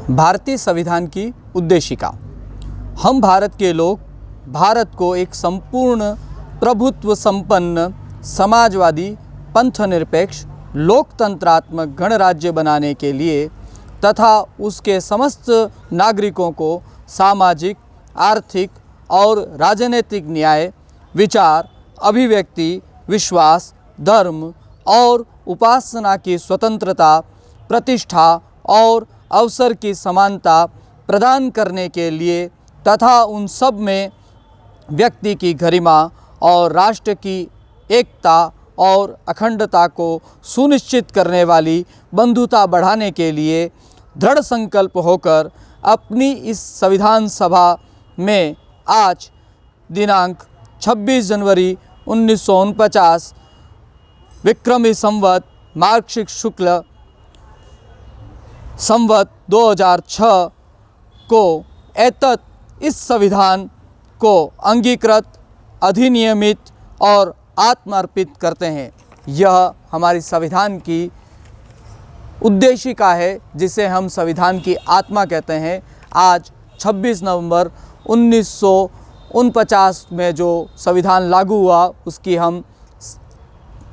भारतीय संविधान की उद्देशिका। हम भारत के लोग भारत को एक संपूर्ण प्रभुत्व संपन्न समाजवादी पंथनिरपेक्ष लोकतंत्रात्मक गणराज्य बनाने के लिए तथा उसके समस्त नागरिकों को सामाजिक, आर्थिक और राजनीतिक न्याय, विचार, अभिव्यक्ति, विश्वास, धर्म और उपासना की स्वतंत्रता, प्रतिष्ठा और अवसर की समानता प्रदान करने के लिए तथा उन सब में व्यक्ति की गरिमा और राष्ट्र की एकता और अखंडता को सुनिश्चित करने वाली बंधुता बढ़ाने के लिए दृढ़ संकल्प होकर अपनी इस संविधान सभा में आज दिनांक 26 जनवरी 1949 विक्रमी संवत मार्गशीर्ष शुक्ल संवत 2006 को एतत् इस संविधान को अंगीकृत, अधिनियमित और आत्मार्पित करते हैं। यह हमारी संविधान की उद्देशिका है जिसे हम संविधान की आत्मा कहते हैं। आज 26 नवंबर 1949 में जो संविधान लागू हुआ उसकी हम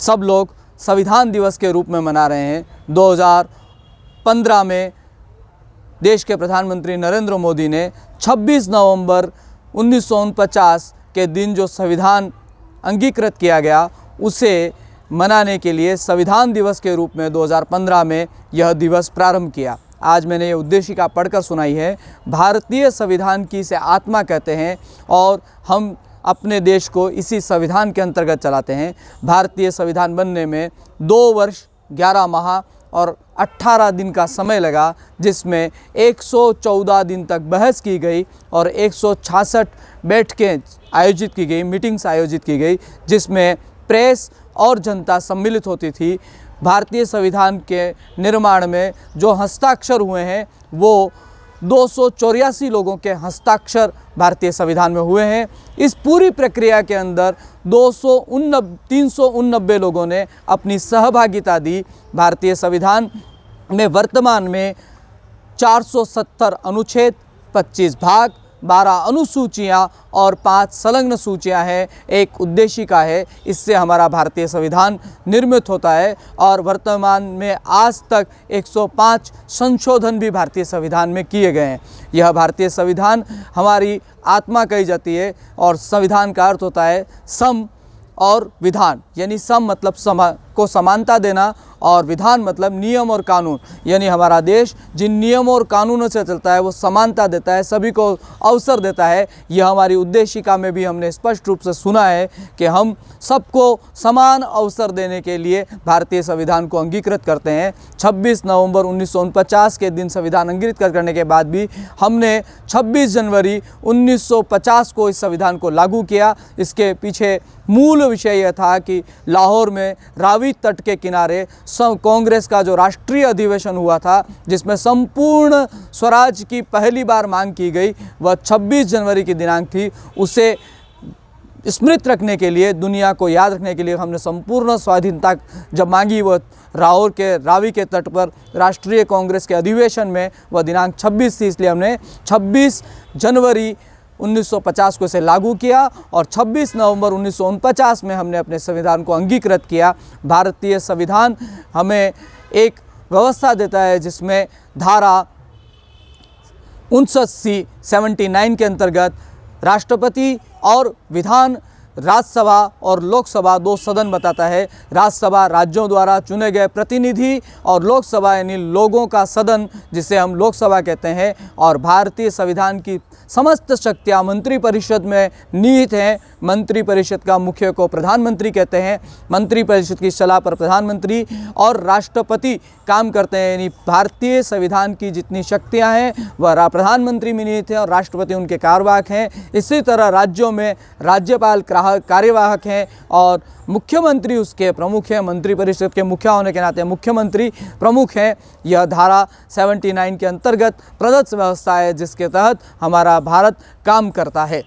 सब लोग संविधान दिवस के रूप में मना रहे हैं। 2015 में देश के प्रधानमंत्री नरेंद्र मोदी ने 26 नवंबर 1949 के दिन जो संविधान अंगीकृत किया गया उसे मनाने के लिए संविधान दिवस के रूप में 2015 में यह दिवस प्रारंभ किया। आज मैंने ये उद्देशिका पढ़कर सुनाई है। भारतीय संविधान की इसे आत्मा कहते हैं और हम अपने देश को इसी संविधान के अंतर्गत चलाते हैं। भारतीय संविधान बनने में 2 वर्ष 11 माह और 18 दिन का समय लगा, जिसमें 114 दिन तक बहस की गई और 166 बैठकें आयोजित की गई, मीटिंग्स आयोजित की गई, जिसमें प्रेस और जनता सम्मिलित होती थी। भारतीय संविधान के निर्माण में जो हस्ताक्षर हुए हैं वो 284 लोगों के हस्ताक्षर भारतीय संविधान में हुए हैं। इस पूरी प्रक्रिया के अंदर 389 लोगों ने अपनी सहभागिता दी। भारतीय संविधान में वर्तमान में 470 अनुच्छेद, 25 भाग, 12 अनुसूचियाँ और 5 संलग्न सूचियाँ हैं। एक उद्देशिका है। इससे हमारा भारतीय संविधान निर्मित होता है और वर्तमान में आज तक 105 संशोधन भी भारतीय संविधान में किए गए हैं। यह भारतीय संविधान हमारी आत्मा कही जाती है और संविधान का अर्थ होता है सम और विधान, यानी सम मतलब को समानता देना और विधान मतलब नियम और कानून, यानी हमारा देश जिन नियमों और कानूनों से चलता है वो समानता देता है, सभी को अवसर देता है। यह हमारी उद्देशिका में भी हमने स्पष्ट रूप से सुना है कि हम सबको समान अवसर देने के लिए भारतीय संविधान को अंगीकृत करते हैं। 26 नवंबर 1949 के दिन संविधान अंगीकृत करने के बाद भी हमने 26 जनवरी 1950 को इस संविधान को लागू किया। इसके पीछे मूल विषय यह था कि लाहौर में रावी तट के किनारे कांग्रेस का जो राष्ट्रीय अधिवेशन हुआ था, जिसमें संपूर्ण स्वराज की पहली बार मांग की गई, वह 26 जनवरी की दिनांक थी। उसे स्मृत रखने के लिए, दुनिया को याद रखने के लिए हमने संपूर्ण स्वाधीनता जब मांगी, वह लाहौर के रावी के तट पर राष्ट्रीय कांग्रेस के अधिवेशन में वह दिनांक 26 थी। इसलिए हमने 26 जनवरी 1950 को इसे लागू किया और 26 नवंबर 1949 में हमने अपने संविधान को अंगीकृत किया। भारतीय संविधान हमें एक व्यवस्था देता है जिसमें धारा 59C के अंतर्गत राष्ट्रपति और विधान, राज्यसभा और लोकसभा 2 सदन बताता है। राज्यसभा राज्यों द्वारा चुने गए प्रतिनिधि और लोकसभा यानी लोगों का सदन जिसे हम लोकसभा कहते हैं। और भारतीय संविधान की समस्त शक्तियाँ मंत्रिपरिषद में निहित हैं। मंत्रिपरिषद का मुख्य को प्रधानमंत्री कहते हैं। मंत्रिपरिषद की सलाह पर प्रधानमंत्री और राष्ट्रपति काम करते हैं। यानी भारतीय संविधान की जितनी शक्तियाँ हैं वह प्रधानमंत्री में निहित हैं और राष्ट्रपति उनके कार्यवाहक हैं। इसी तरह राज्यों में राज्यपाल कार्यवाहक हैं और मुख्यमंत्री उसके प्रमुख हैं। मंत्रिपरिषद के मुखिया होने के नाते मुख्यमंत्री प्रमुख हैं। यह धारा 79 के अंतर्गत प्रदत्त व्यवस्था है जिसके तहत हमारा भारत काम करता है।